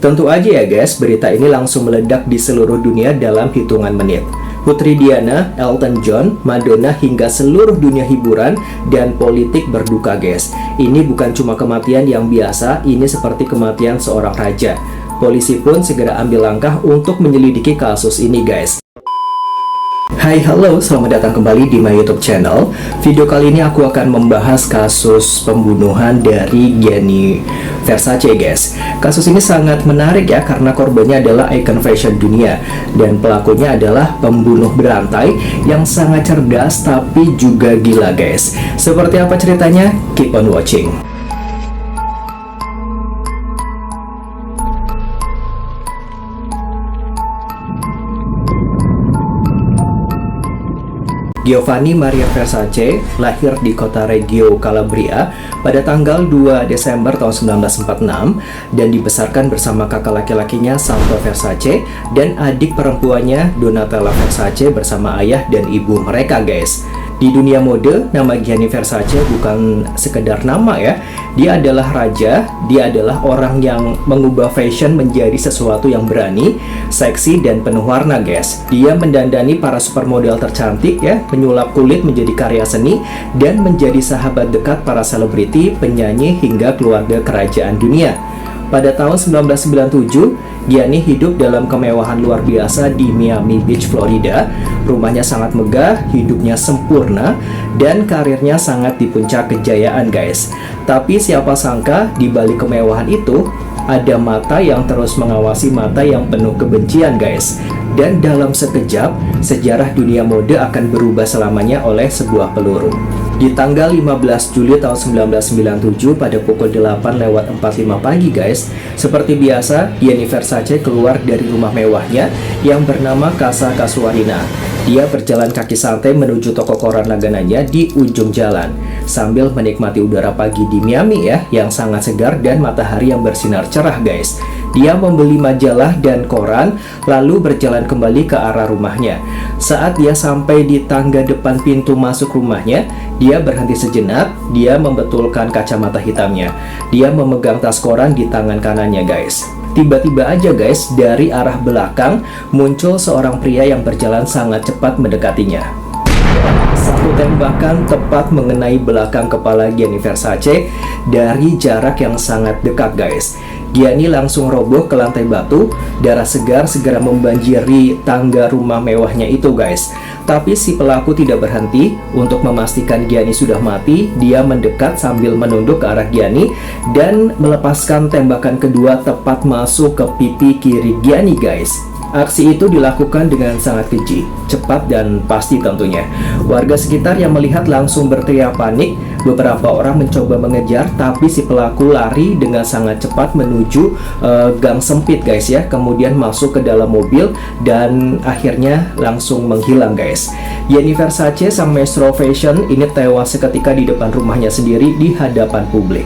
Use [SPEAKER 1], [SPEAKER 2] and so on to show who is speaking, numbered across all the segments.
[SPEAKER 1] Tentu aja ya guys, berita ini langsung meledak di seluruh dunia dalam hitungan menit. Putri Diana, Elton John, Madonna hingga seluruh dunia hiburan dan politik berduka guys. Ini bukan cuma kematian yang biasa, ini seperti kematian seorang raja. Polisi pun segera ambil langkah untuk menyelidiki kasus ini guys. Hai, halo, selamat datang kembali di my YouTube channel. Video kali ini aku akan membahas kasus pembunuhan dari Gianni Versace guys. Kasus ini sangat menarik ya, karena korbannya adalah icon fashion dunia dan pelakunya adalah pembunuh berantai yang sangat cerdas tapi juga gila guys. Seperti apa ceritanya? Keep on watching. Giovanni Maria Versace lahir di kota Reggio Calabria pada tanggal 2 Desember tahun 1946 dan dibesarkan bersama kakak laki-lakinya Santo Versace dan adik perempuannya Donatella Versace bersama ayah dan ibu mereka guys. Di dunia mode, nama Gianni Versace bukan sekedar nama ya. Dia adalah raja, dia adalah orang yang mengubah fashion menjadi sesuatu yang berani, seksi, dan penuh warna guys. Dia mendandani para supermodel tercantik ya, menyulap kulit menjadi karya seni, dan menjadi sahabat dekat para selebriti, penyanyi, hingga keluarga kerajaan dunia. Pada tahun 1997, Gianni hidup dalam kemewahan luar biasa di Miami Beach, Florida. Rumahnya sangat megah, hidupnya sempurna, dan karirnya sangat di puncak kejayaan guys. Tapi siapa sangka di balik kemewahan itu, ada mata yang terus mengawasi mata yang penuh kebencian guys. Dan dalam sekejap, sejarah dunia mode akan berubah selamanya oleh sebuah peluru. Di tanggal 15 Juli tahun 1997 pada pukul 8:45 pagi guys, seperti biasa Gianni Versace keluar dari rumah mewahnya yang bernama Casa Casuarina. Dia berjalan kaki santai menuju toko koran langganannya di ujung jalan sambil menikmati udara pagi di Miami ya, yang sangat segar dan matahari yang bersinar cerah guys. Dia membeli majalah dan koran lalu berjalan kembali ke arah rumahnya. Saat dia sampai di tangga depan pintu masuk rumahnya, dia berhenti sejenak. Dia membetulkan kacamata hitamnya. Dia memegang tas koran di tangan kanannya guys. Tiba-tiba aja guys, dari arah belakang muncul seorang pria yang berjalan sangat cepat mendekatinya. Satu tembakan tepat mengenai belakang kepala Gianni Versace dari jarak yang sangat dekat guys. Gianni langsung roboh ke lantai batu. Darah segar segera membanjiri tangga rumah mewahnya itu guys. Tapi si pelaku tidak berhenti. Untuk memastikan Gianni sudah mati, dia mendekat sambil menunduk ke arah Gianni dan melepaskan tembakan kedua tepat masuk ke pipi kiri Gianni guys. Aksi itu dilakukan dengan sangat keji, cepat, dan pasti tentunya. Warga sekitar yang melihat langsung berteriak panik. Beberapa orang mencoba mengejar, tapi si pelaku lari dengan sangat cepat menuju gang sempit guys ya. Kemudian masuk ke dalam mobil dan akhirnya langsung menghilang guys. Gianni Versace, sang maestro fashion ini tewas seketika di depan rumahnya sendiri di hadapan publik.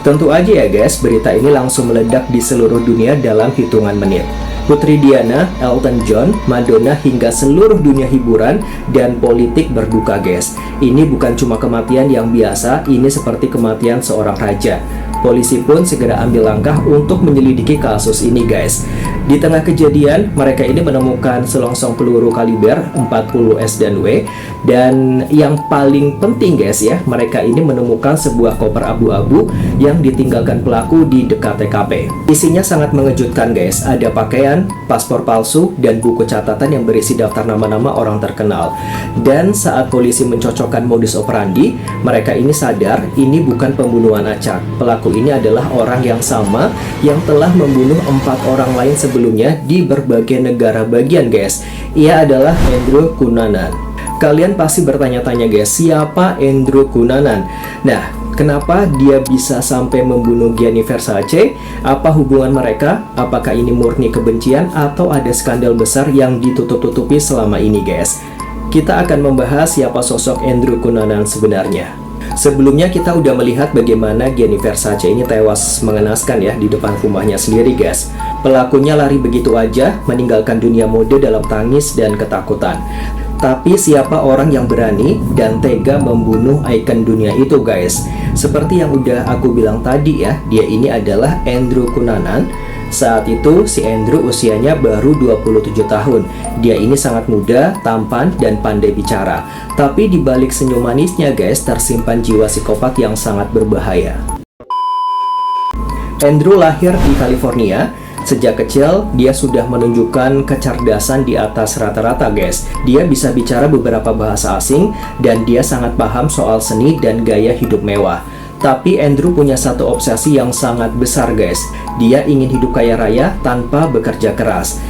[SPEAKER 1] Tentu aja ya guys, berita ini langsung meledak di seluruh dunia dalam hitungan menit. Putri Diana, Elton John, Madonna hingga seluruh dunia hiburan dan politik berduka guys. Ini bukan cuma kematian yang biasa, ini seperti kematian seorang raja. Polisi pun segera ambil langkah untuk menyelidiki kasus ini guys. Di tengah kejadian, mereka ini menemukan selongsong peluru kaliber 40 S dan W. Dan yang paling penting guys ya, mereka ini menemukan sebuah koper abu-abu yang ditinggalkan pelaku di dekat TKP. Isinya sangat mengejutkan guys, ada pakaian, paspor palsu, dan buku catatan yang berisi daftar nama-nama orang terkenal. Dan saat polisi mencocokkan modus operandi, mereka ini sadar ini bukan pembunuhan acak. Pelaku ini adalah orang yang sama yang telah membunuh 4 orang lain sebelumnya di berbagai negara bagian guys. Ia adalah Andrew Cunanan. Kalian pasti bertanya-tanya guys, siapa Andrew Cunanan? Nah, kenapa dia bisa sampai membunuh Gianni Versace? Apa hubungan mereka? Apakah ini murni kebencian atau ada skandal besar yang ditutup-tutupi selama ini guys? Kita akan membahas siapa sosok Andrew Cunanan sebenarnya. Sebelumnya kita udah melihat bagaimana Gianni Versace ini tewas mengenaskan ya di depan rumahnya sendiri guys. Pelakunya lari begitu aja, meninggalkan dunia mode dalam tangis dan ketakutan. Tapi siapa orang yang berani dan tega membunuh ikon dunia itu guys? Seperti yang udah aku bilang tadi ya, dia ini adalah Andrew Cunanan. Saat itu si Andrew usianya baru 27 tahun. Dia ini sangat muda, tampan, dan pandai bicara. Tapi di balik senyum manisnya guys, tersimpan jiwa psikopat yang sangat berbahaya. Andrew lahir di California. Sejak kecil, dia sudah menunjukkan kecerdasan di atas rata-rata guys. Dia bisa bicara beberapa bahasa asing, dan dia sangat paham soal seni dan gaya hidup mewah. Tapi Andrew punya satu obsesi yang sangat besar guys. Dia ingin hidup kaya raya tanpa bekerja keras.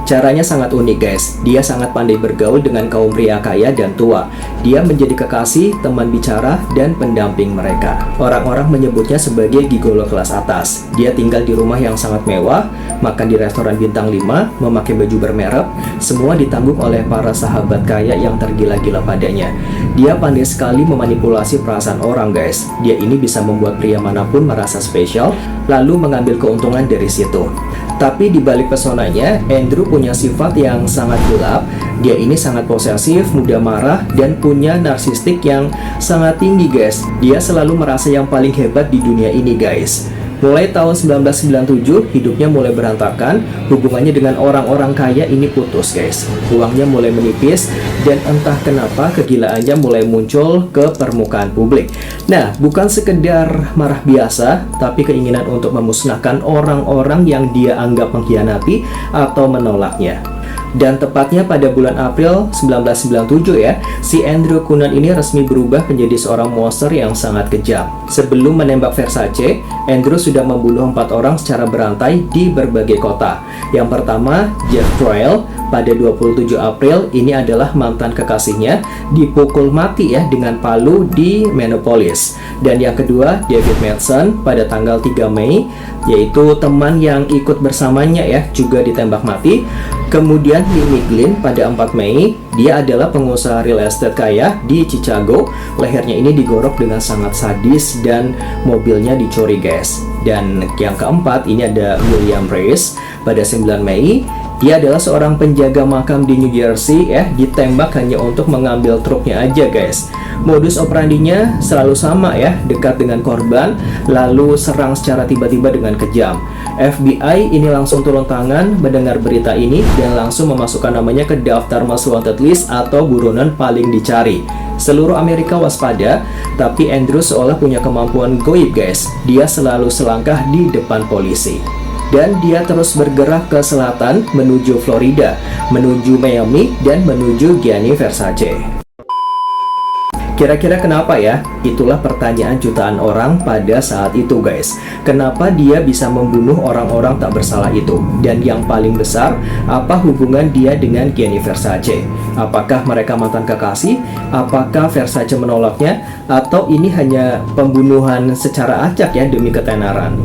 [SPEAKER 1] Caranya sangat unik guys. Dia sangat pandai bergaul dengan kaum pria kaya dan tua. Dia menjadi kekasih, teman bicara, dan pendamping mereka. Orang-orang menyebutnya sebagai gigolo kelas atas. Dia tinggal di rumah yang sangat mewah, makan di restoran bintang 5, memakai baju bermerek. Semua ditanggung oleh para sahabat kaya yang tergila-gila padanya. Dia pandai sekali memanipulasi perasaan orang guys. Dia ini bisa membuat pria manapun merasa spesial, lalu mengambil keuntungan dari situ. Tapi di balik pesonanya, Andrew punya sifat yang sangat gelap. Dia ini sangat posesif, mudah marah, dan punya narsistik yang sangat tinggi guys. Dia selalu merasa yang paling hebat di dunia ini guys. Mulai tahun 1997, hidupnya mulai berantakan. Hubungannya dengan orang-orang kaya ini putus guys. Uangnya mulai menipis, dan entah kenapa kegilaannya mulai muncul ke permukaan publik. Nah, bukan sekedar marah biasa, tapi keinginan untuk memusnahkan orang-orang yang dia anggap mengkhianati atau menolaknya. Dan tepatnya pada bulan April 1997 ya, si Andrew Cunanan ini resmi berubah menjadi seorang monster yang sangat kejam. Sebelum menembak Versace, Andrew sudah membunuh 4 orang secara berantai di berbagai kota. Yang pertama, Jeff Troyle. Pada 27 April, ini adalah mantan kekasihnya, dipukul mati ya dengan palu di Minneapolis. Dan yang kedua, David Madsen pada tanggal 3 Mei, yaitu teman yang ikut bersamanya ya, juga ditembak mati. Kemudian Lee Miglin pada 4 Mei, dia adalah pengusaha real estate kaya di Chicago. Lehernya ini digorok dengan sangat sadis dan mobilnya dicuri guys. Dan yang keempat, ini ada William Reyes pada 9 Mei. Dia adalah seorang penjaga makam di New Jersey ya, ditembak hanya untuk mengambil truknya aja guys. Modus operandinya selalu sama ya, dekat dengan korban, lalu serang secara tiba-tiba dengan kejam. FBI ini langsung turun tangan mendengar berita ini dan langsung memasukkan namanya ke daftar most wanted list atau buronan paling dicari. Seluruh Amerika waspada, tapi Andrew seolah punya kemampuan goib guys. Dia selalu selangkah di depan polisi. Dan dia terus bergerak ke selatan menuju Florida, menuju Miami, dan menuju Gianni Versace. Kira-kira kenapa ya? Itulah pertanyaan jutaan orang pada saat itu guys. Kenapa dia bisa membunuh orang-orang tak bersalah itu? Dan yang paling besar, apa hubungan dia dengan Gianni Versace? Apakah mereka mantan kekasih? Apakah Versace menolaknya? Atau ini hanya pembunuhan secara acak ya demi ketenaran?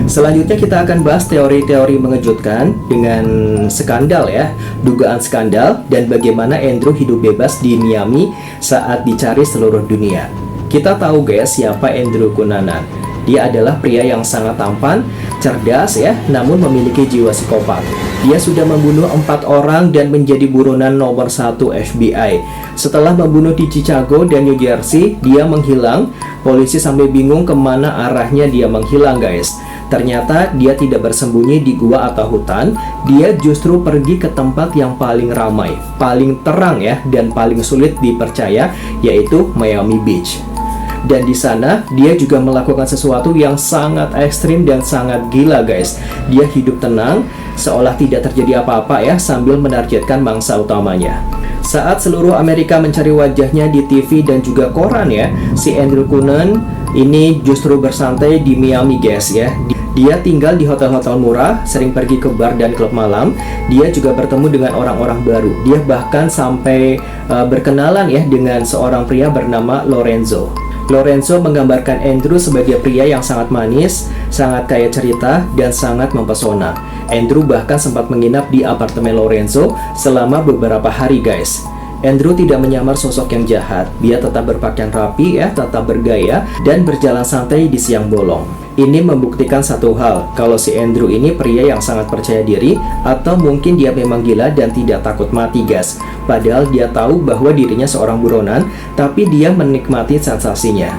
[SPEAKER 1] Selanjutnya kita akan bahas teori-teori mengejutkan dengan skandal ya, dugaan skandal, dan bagaimana Andrew hidup bebas di Miami saat dicari seluruh dunia. Kita tahu guys siapa Andrew Cunanan. Dia adalah pria yang sangat tampan, cerdas ya, namun memiliki jiwa psikopat. Dia sudah membunuh 4 orang dan menjadi buronan nomor 1 FBI. Setelah membunuh di Chicago dan New Jersey, dia menghilang. Polisi sampai bingung kemana arahnya dia menghilang guys. Ternyata dia tidak bersembunyi di gua atau hutan. Dia justru pergi ke tempat yang paling ramai, paling terang ya, dan paling sulit dipercaya, yaitu Miami Beach. Dan di sana dia juga melakukan sesuatu yang sangat ekstrim dan sangat gila guys. Dia hidup tenang, seolah tidak terjadi apa-apa ya, sambil menargetkan mangsa utamanya. Saat seluruh Amerika mencari wajahnya di TV dan juga koran ya, si Andrew Cunanan ini justru bersantai di Miami guys ya. Dia tinggal di hotel-hotel murah, sering pergi ke bar dan klub malam. Dia juga bertemu dengan orang-orang baru. Dia bahkan sampai berkenalan ya dengan seorang pria bernama Lorenzo. Lorenzo menggambarkan Andrew sebagai pria yang sangat manis, sangat kaya cerita, dan sangat mempesona. Andrew bahkan sempat menginap di apartemen Lorenzo selama beberapa hari guys. Andrew tidak menyamar sosok yang jahat. Dia tetap berpakaian rapi ya, tetap bergaya, dan berjalan santai di siang bolong. Ini membuktikan satu hal, kalau si Andrew ini pria yang sangat percaya diri, atau mungkin dia memang gila dan tidak takut mati guys. Padahal dia tahu bahwa dirinya seorang buronan, tapi dia menikmati sensasinya.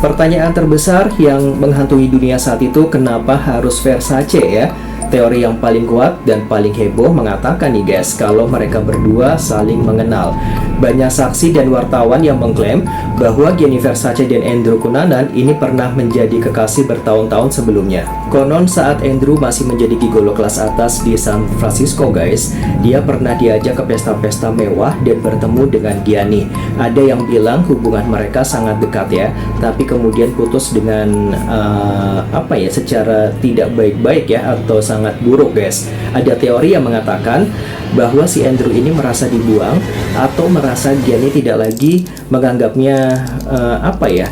[SPEAKER 1] Pertanyaan terbesar yang menghantui dunia saat itu, kenapa harus Versace ya? Teori yang paling kuat dan paling heboh mengatakan nih guys, kalau mereka berdua saling mengenal. Banyak saksi dan wartawan yang mengklaim bahwa Gianni Versace dan Andrew Cunanan ini pernah menjadi kekasih bertahun-tahun sebelumnya. Konon saat Andrew masih menjadi gigolo kelas atas di San Francisco guys, dia pernah diajak ke pesta-pesta mewah dan bertemu dengan Gianni. Ada yang bilang hubungan mereka sangat dekat ya, tapi kemudian putus dengan secara tidak baik-baik ya, atau sangat buruk guys. Ada teori yang mengatakan bahwa si Andrew ini merasa dibuang atau merasa Gianni tidak lagi menganggapnya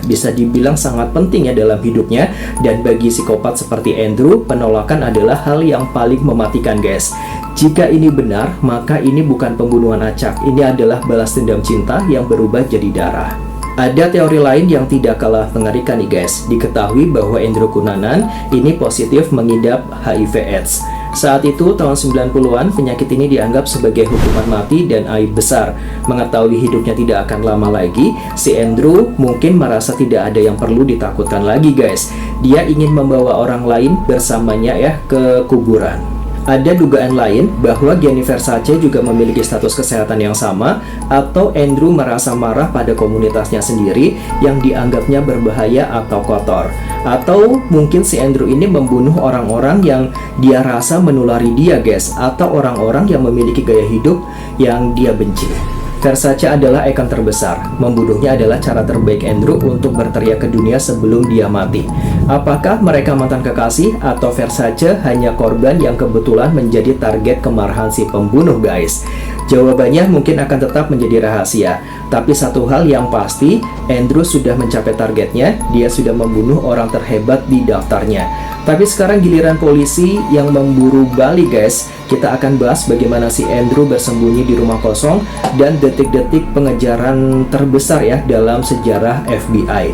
[SPEAKER 1] bisa dibilang sangat penting ya dalam hidupnya. Dan bagi psikopat seperti Andrew, penolakan adalah hal yang paling mematikan guys. Jika ini benar, maka ini bukan pembunuhan acak, ini adalah balas dendam cinta yang berubah jadi darah. Ada teori lain yang tidak kalah mengerikan nih guys. Diketahui bahwa Andrew Cunanan ini positif mengidap HIV/AIDS. Saat itu tahun 90-an, penyakit ini dianggap sebagai hukuman mati dan aib besar. Mengetahui hidupnya tidak akan lama lagi, si Andrew mungkin merasa tidak ada yang perlu ditakutkan lagi guys. Dia ingin membawa orang lain bersamanya ya ke kuburan. Ada dugaan lain bahwa Gianni Versace juga memiliki status kesehatan yang sama, atau Andrew merasa marah pada komunitasnya sendiri yang dianggapnya berbahaya atau kotor. Atau mungkin si Andrew ini membunuh orang-orang yang dia rasa menulari dia guys, atau orang-orang yang memiliki gaya hidup yang dia benci. Versace adalah ikon terbesar. Membunuhnya adalah cara terbaik Andrew untuk berteriak ke dunia sebelum dia mati. Apakah mereka mantan kekasih atau Versace hanya korban yang kebetulan menjadi target kemarahan si pembunuh guys? Jawabannya mungkin akan tetap menjadi rahasia. Tapi satu hal yang pasti, Andrew sudah mencapai targetnya. Dia sudah membunuh orang terhebat di daftarnya. Tapi sekarang giliran polisi yang memburu Bali guys. Kita akan bahas bagaimana si Andrew bersembunyi di rumah kosong dan detik-detik pengejaran terbesar ya dalam sejarah FBI.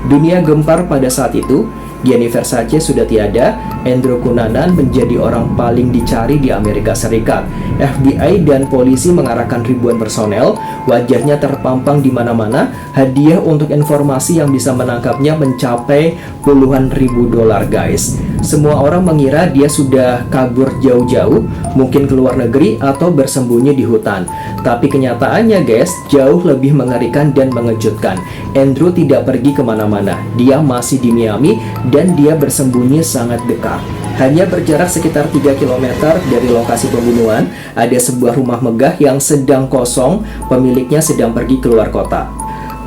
[SPEAKER 1] Dunia gempar pada saat itu. Gianni Versace sudah tiada, Andrew Cunanan menjadi orang paling dicari di Amerika Serikat. FBI dan polisi mengarahkan ribuan personel, wajahnya terpampang di mana-mana, hadiah untuk informasi yang bisa menangkapnya mencapai puluhan ribu dolar guys. Semua orang mengira dia sudah kabur jauh-jauh, mungkin ke luar negeri atau bersembunyi di hutan. Tapi kenyataannya guys, jauh lebih mengerikan dan mengejutkan. Andrew tidak pergi kemana-mana, dia masih di Miami dan dia bersembunyi sangat dekat. Hanya berjarak sekitar 3 km dari lokasi pembunuhan, ada sebuah rumah megah yang sedang kosong, pemiliknya sedang pergi keluar kota.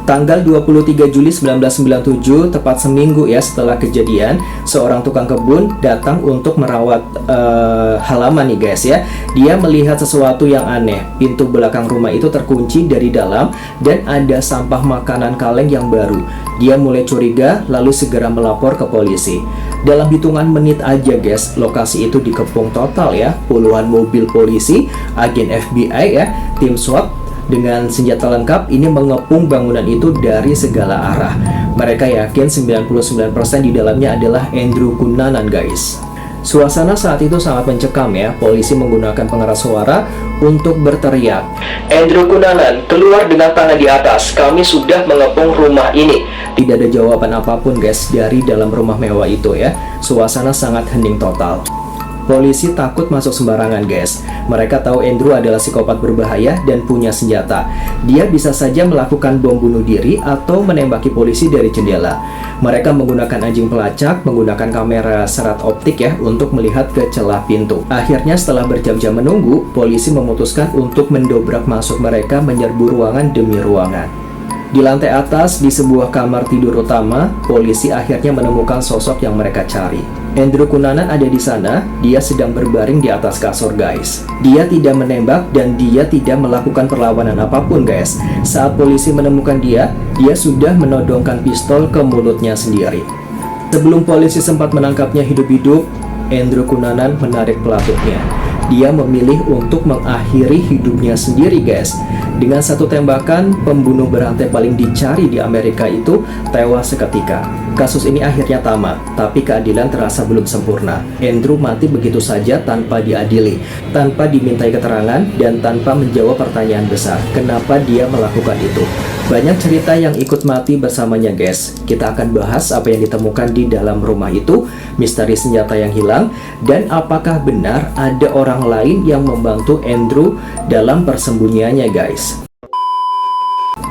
[SPEAKER 1] Tanggal 23 Juli 1997, tepat seminggu ya setelah kejadian, seorang tukang kebun datang untuk merawat halaman nih guys ya. Dia melihat sesuatu yang aneh. Pintu belakang rumah itu terkunci dari dalam dan ada sampah makanan kaleng yang baru. Dia mulai curiga lalu segera melapor ke polisi. Dalam hitungan menit aja guys, lokasi itu dikepung total ya. Puluhan mobil polisi, agen FBI ya, tim SWAT dengan senjata lengkap ini mengepung bangunan itu dari segala arah. Mereka yakin 99% di dalamnya adalah Andrew Cunanan guys. Suasana saat itu sangat mencekam ya. Polisi menggunakan pengeras suara untuk berteriak, "Andrew Cunanan, keluar dengan tangan di atas, kami sudah mengepung rumah ini." Tidak ada jawaban apapun guys dari dalam rumah mewah itu ya. Suasana sangat hening total. Polisi takut masuk sembarangan guys. Mereka tahu Andrew adalah psikopat berbahaya dan punya senjata. Dia bisa saja melakukan bom bunuh diri atau menembaki polisi dari jendela. Mereka menggunakan anjing pelacak, menggunakan kamera serat optik ya untuk melihat ke celah pintu. Akhirnya setelah berjam-jam menunggu, polisi memutuskan untuk mendobrak masuk mereka, menyerbu ruangan demi ruangan. Di lantai atas, di sebuah kamar tidur utama, polisi akhirnya menemukan sosok yang mereka cari. Andrew Cunanan ada di sana, dia sedang berbaring di atas kasur guys. Dia tidak menembak dan dia tidak melakukan perlawanan apapun guys. Saat polisi menemukan dia sudah menodongkan pistol ke mulutnya sendiri. Sebelum polisi sempat menangkapnya hidup-hidup, Andrew Cunanan menarik pelatutnya. Dia memilih untuk mengakhiri hidupnya sendiri guys. Dengan satu tembakan, pembunuh berantai paling dicari di Amerika itu tewas seketika. Kasus ini akhirnya tamat, tapi keadilan terasa belum sempurna. Andrew mati begitu saja tanpa diadili, tanpa dimintai keterangan, dan tanpa menjawab pertanyaan besar, kenapa dia melakukan itu. Banyak cerita yang ikut mati bersamanya guys. Kita akan bahas apa yang ditemukan di dalam rumah itu, misteri senjata yang hilang, dan apakah benar ada orang lain yang membantu Andrew dalam persembunyiannya guys.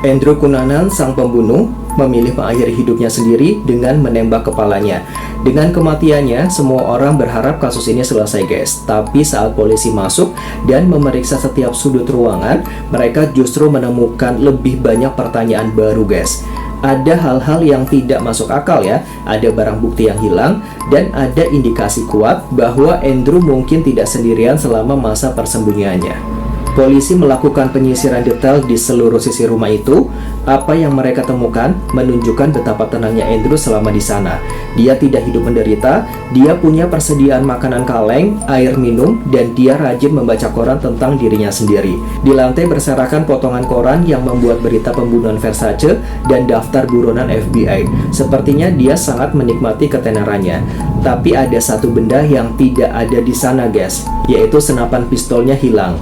[SPEAKER 1] Andrew Cunanan, sang pembunuh, memilih mengakhiri hidupnya sendiri dengan menembak kepalanya. Dengan kematiannya, semua orang berharap kasus ini selesai guys. Tapi saat polisi masuk dan memeriksa setiap sudut ruangan, mereka justru menemukan lebih banyak pertanyaan baru guys. Ada hal-hal yang tidak masuk akal ya, ada barang bukti yang hilang, dan ada indikasi kuat bahwa Andrew mungkin tidak sendirian selama masa persembunyiannya. Polisi melakukan penyisiran detail di seluruh sisi rumah itu. Apa yang mereka temukan menunjukkan betapa tenangnya Andrew selama di sana. Dia tidak hidup menderita, dia punya persediaan makanan kaleng, air minum, dan dia rajin membaca koran tentang dirinya sendiri. Di lantai berserakan potongan koran yang membuat berita pembunuhan Versace dan daftar buronan FBI. Sepertinya dia sangat menikmati ketenarannya. Tapi ada satu benda yang tidak ada di sana guys, yaitu senapan pistolnya hilang.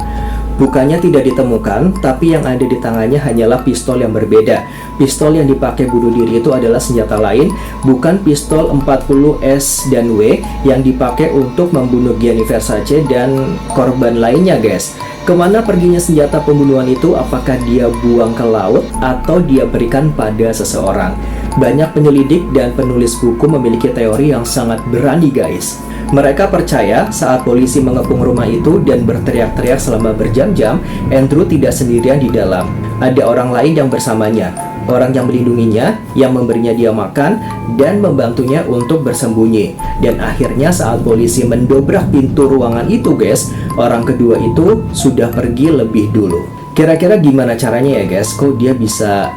[SPEAKER 1] Bukannya tidak ditemukan, tapi yang ada di tangannya hanyalah pistol yang berbeda. Pistol yang dipakai bunuh diri itu adalah senjata lain, bukan pistol 40S dan W yang dipakai untuk membunuh Gianni Versace dan korban lainnya guys. Kemana perginya senjata pembunuhan itu? Apakah dia buang ke laut atau dia berikan pada seseorang? Banyak penyelidik dan penulis buku memiliki teori yang sangat berani guys. Mereka percaya saat polisi mengepung rumah itu dan berteriak-teriak selama berjam-jam, Andrew tidak sendirian di dalam. Ada orang lain yang bersamanya, orang yang melindunginya, yang memberinya dia makan, dan membantunya untuk bersembunyi. Dan akhirnya saat polisi mendobrak pintu ruangan itu guys, orang kedua itu sudah pergi lebih dulu. Kira-kira gimana caranya ya guys? Kok dia bisa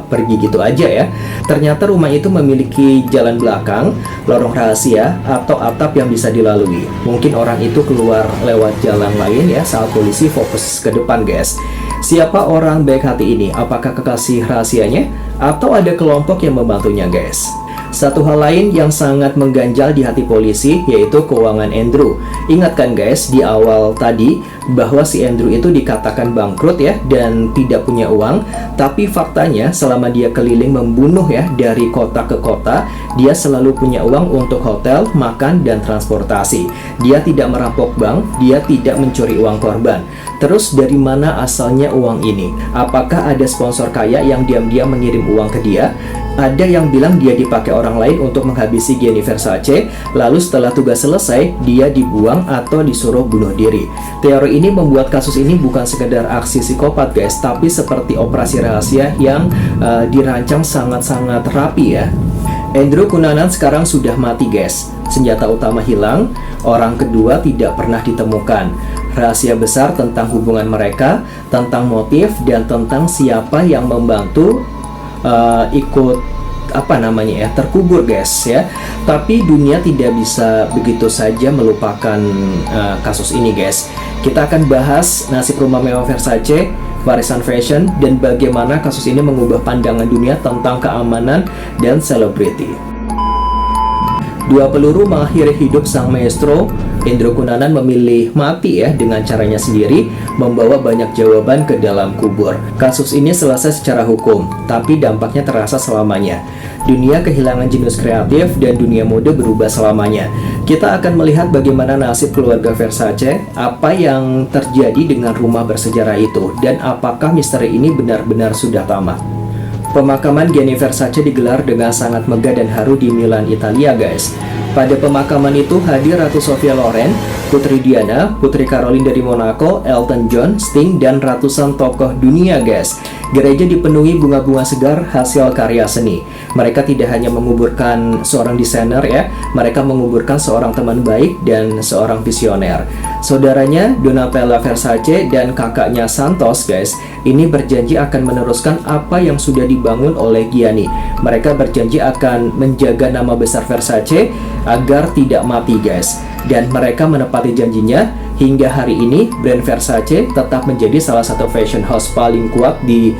[SPEAKER 1] pergi gitu aja ya? Ternyata rumah itu memiliki jalan belakang, lorong rahasia, atau atap yang bisa dilalui. Mungkin orang itu keluar lewat jalan lain ya saat polisi fokus ke depan guys. Siapa orang baik hati ini? Apakah kekasih rahasianya? Atau ada kelompok yang membantunya guys? Satu hal lain yang sangat mengganjal di hati polisi yaitu keuangan Andrew. Ingat kan guys di awal tadi bahwa si Andrew itu dikatakan bangkrut ya dan tidak punya uang. Tapi faktanya selama dia keliling membunuh ya dari kota ke kota, dia selalu punya uang untuk hotel, makan, dan transportasi. Dia tidak merampok bank, dia tidak mencuri uang korban. Terus dari mana asalnya uang ini? Apakah ada sponsor kaya yang diam-diam mengirim uang ke dia? Ada yang bilang dia dipakai orang lain untuk menghabisi Gianni Versace, lalu setelah tugas selesai, dia dibuang atau disuruh bunuh diri. Teori ini membuat kasus ini bukan sekedar aksi psikopat guys, tapi seperti operasi rahasia yang dirancang sangat-sangat rapi ya. Andrew Cunanan sekarang sudah mati guys. Senjata utama hilang, orang kedua tidak pernah ditemukan. Rahasia besar tentang hubungan mereka, tentang motif, dan tentang siapa yang membantu ikut terkubur guys ya. Tapi dunia tidak bisa begitu saja melupakan kasus ini guys. Kita akan bahas nasib rumah mewah Versace, warisan fashion, dan bagaimana kasus ini mengubah pandangan dunia tentang keamanan dan selebriti. Dua peluru mengakhiri hidup sang maestro. Andrew Cunanan memilih mati ya dengan caranya sendiri, membawa banyak jawaban ke dalam kubur. Kasus ini selesai secara hukum, tapi dampaknya terasa selamanya. Dunia kehilangan jenius kreatif dan dunia mode berubah selamanya. Kita akan melihat bagaimana nasib keluarga Versace, apa yang terjadi dengan rumah bersejarah itu, dan apakah misteri ini benar-benar sudah tamat. Pemakaman Gianni Versace digelar dengan sangat megah dan haru di Milan, Italia guys. Pada pemakaman itu hadir Ratu Sophia Loren, Putri Diana, Putri Caroline dari Monaco, Elton John, Sting, dan ratusan tokoh dunia guys. Gereja dipenuhi bunga-bunga segar hasil karya seni. Mereka tidak hanya menguburkan seorang desainer ya, mereka menguburkan seorang teman baik dan seorang visioner. Saudaranya Donatella Versace dan kakaknya Santos guys, ini berjanji akan meneruskan apa yang sudah dibangun oleh Gianni. Mereka berjanji akan menjaga nama besar Versace agar tidak mati guys. Dan mereka menepati janjinya. Hingga hari ini brand Versace tetap menjadi salah satu fashion house paling kuat di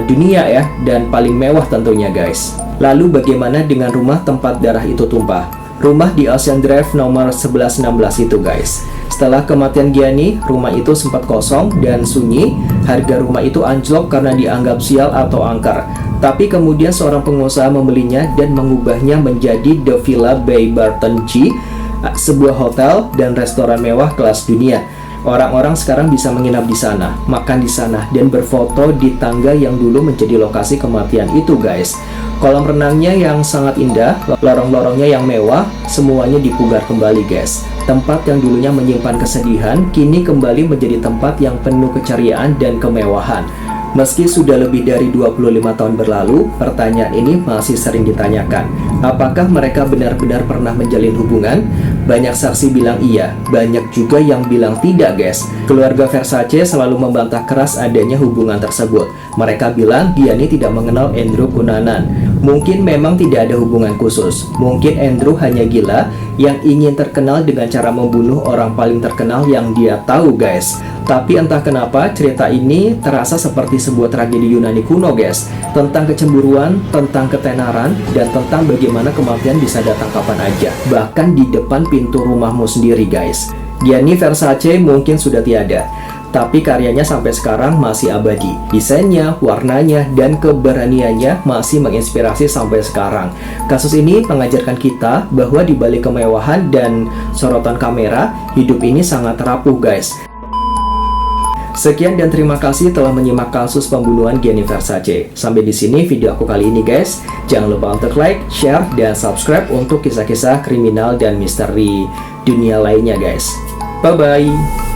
[SPEAKER 1] dunia ya, dan paling mewah tentunya guys. Lalu bagaimana dengan rumah tempat darah itu tumpah? Rumah di Ocean Drive nomor 1116 itu guys. Setelah kematian Gianni, rumah itu sempat kosong dan sunyi. Harga rumah itu anjlok karena dianggap sial atau angker. Tapi kemudian seorang pengusaha membelinya dan mengubahnya menjadi The Villa by Barton G, sebuah hotel dan restoran mewah kelas dunia. Orang-orang sekarang bisa menginap di sana, makan di sana, dan berfoto di tangga yang dulu menjadi lokasi kematian itu guys. Kolam renangnya yang sangat indah, lorong-lorongnya yang mewah, semuanya dipugar kembali guys. Tempat yang dulunya menyimpan kesedihan, kini kembali menjadi tempat yang penuh keceriaan dan kemewahan. Meski sudah lebih dari 25 tahun berlalu, pertanyaan ini masih sering ditanyakan. Apakah mereka benar-benar pernah menjalin hubungan? Banyak saksi bilang iya, banyak juga yang bilang tidak guys. Keluarga Versace selalu membantah keras adanya hubungan tersebut. Mereka bilang Gianni tidak mengenal Andrew Cunanan. Mungkin memang tidak ada hubungan khusus. Mungkin Andrew hanya gila yang ingin terkenal dengan cara membunuh orang paling terkenal yang dia tahu guys. Tapi entah kenapa cerita ini terasa seperti sebuah tragedi Yunani kuno guys. Tentang kecemburuan, tentang ketenaran, dan tentang bagaimana kematian bisa datang kapan aja. Bahkan di depan pintu rumahmu sendiri guys. Gianni Versace mungkin sudah tiada, tapi karyanya sampai sekarang masih abadi. Desainnya, warnanya, dan keberaniannya masih menginspirasi sampai sekarang. Kasus ini mengajarkan kita bahwa di balik kemewahan dan sorotan kamera, hidup ini sangat rapuh guys. Sekian dan terima kasih telah menyimak kasus pembunuhan Gianni Versace. Sampai di sini video aku kali ini guys. Jangan lupa untuk like, share, dan subscribe untuk kisah-kisah kriminal dan misteri dunia lainnya guys. Bye-bye.